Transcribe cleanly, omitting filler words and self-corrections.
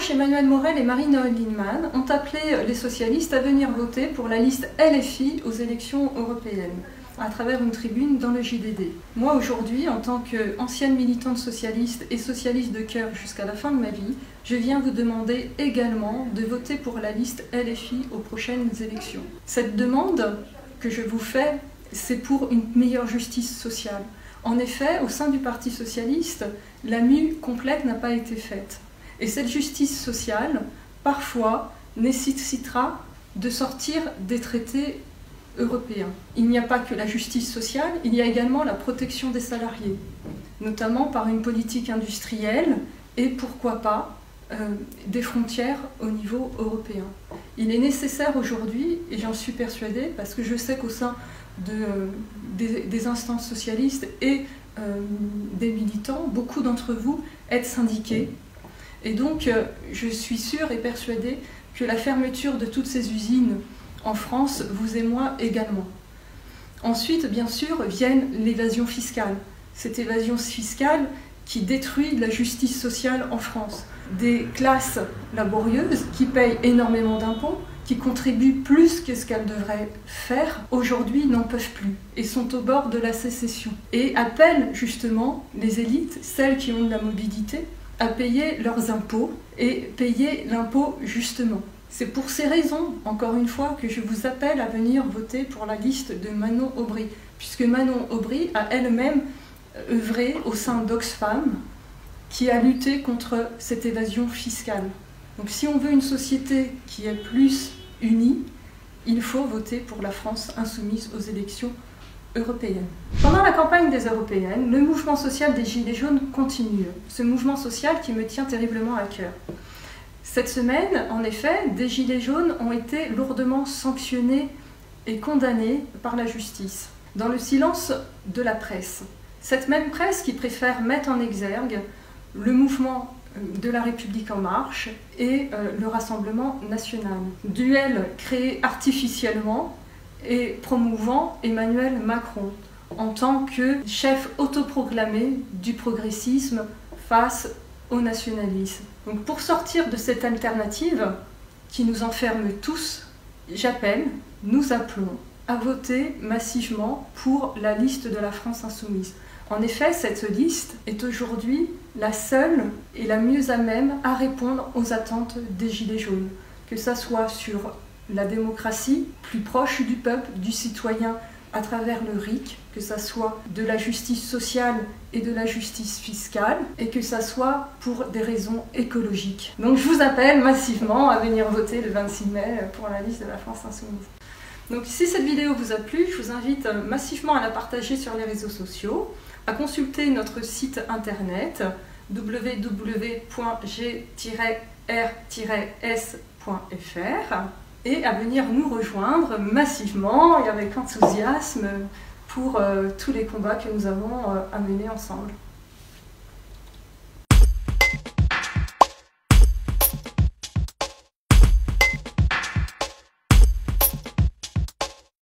dimanche, Emmanuel Morel et Marie-Noëlle Lienemann ont appelé les socialistes à venir voter pour la liste LFI aux élections européennes, à travers une tribune dans le JDD. Moi, aujourd'hui, en tant qu'ancienne militante socialiste et socialiste de cœur jusqu'à la fin de ma vie, je viens vous demander également de voter pour la liste LFI aux prochaines élections. Cette demande que je vous fais, c'est pour une meilleure justice sociale. En effet, au sein du Parti socialiste, la mue complète n'a pas été faite. Et cette justice sociale, parfois, nécessitera de sortir des traités européens. Il n'y a pas que la justice sociale, il y a également la protection des salariés, notamment par une politique industrielle et pourquoi pas des frontières au niveau européen. Il est nécessaire aujourd'hui, et j'en suis persuadée, parce que je sais qu'au sein des instances socialistes et des militants, beaucoup d'entre vous êtes syndiqués, et donc je suis sûre et persuadée que la fermeture de toutes ces usines en France vous émeut également. Ensuite, bien sûr, vienne l'évasion fiscale. Cette évasion fiscale qui détruit la justice sociale en France. Des classes laborieuses qui payent énormément d'impôts, qui contribuent plus que ce qu'elles devraient faire, aujourd'hui n'en peuvent plus et sont au bord de la sécession. Et appellent justement les élites, celles qui ont de la mobilité, à payer leurs impôts et payer l'impôt justement. C'est pour ces raisons, encore une fois, que je vous appelle à venir voter pour la liste de Manon Aubry, puisque Manon Aubry a elle-même œuvré au sein d'Oxfam, qui a lutté contre cette évasion fiscale. Donc si on veut une société qui est plus unie, il faut voter pour la France insoumise aux élections européennes. Pendant la campagne des européennes, le mouvement social des Gilets jaunes continue. Ce mouvement social qui me tient terriblement à cœur. Cette semaine, en effet, des Gilets jaunes ont été lourdement sanctionnés et condamnés par la justice, dans le silence de la presse. Cette même presse qui préfère mettre en exergue le mouvement de la République en marche et le Rassemblement national. Duel créé artificiellement et promouvant Emmanuel Macron en tant que chef autoproclamé du progressisme face au nationalisme. Donc pour sortir de cette alternative qui nous enferme tous, nous appelons à voter massivement pour la liste de la France insoumise. En effet, cette liste est aujourd'hui la seule et la mieux à même à répondre aux attentes des Gilets jaunes, que ça soit sur la démocratie, plus proche du peuple, du citoyen à travers le RIC, que ça soit de la justice sociale et de la justice fiscale, et que ça soit pour des raisons écologiques. Donc je vous appelle massivement à venir voter le 26 mai pour la liste de la France insoumise. Donc si cette vidéo vous a plu, je vous invite massivement à la partager sur les réseaux sociaux, à consulter notre site internet www.g-r-s.fr et à venir nous rejoindre massivement et avec enthousiasme pour tous les combats que nous avons à mener ensemble.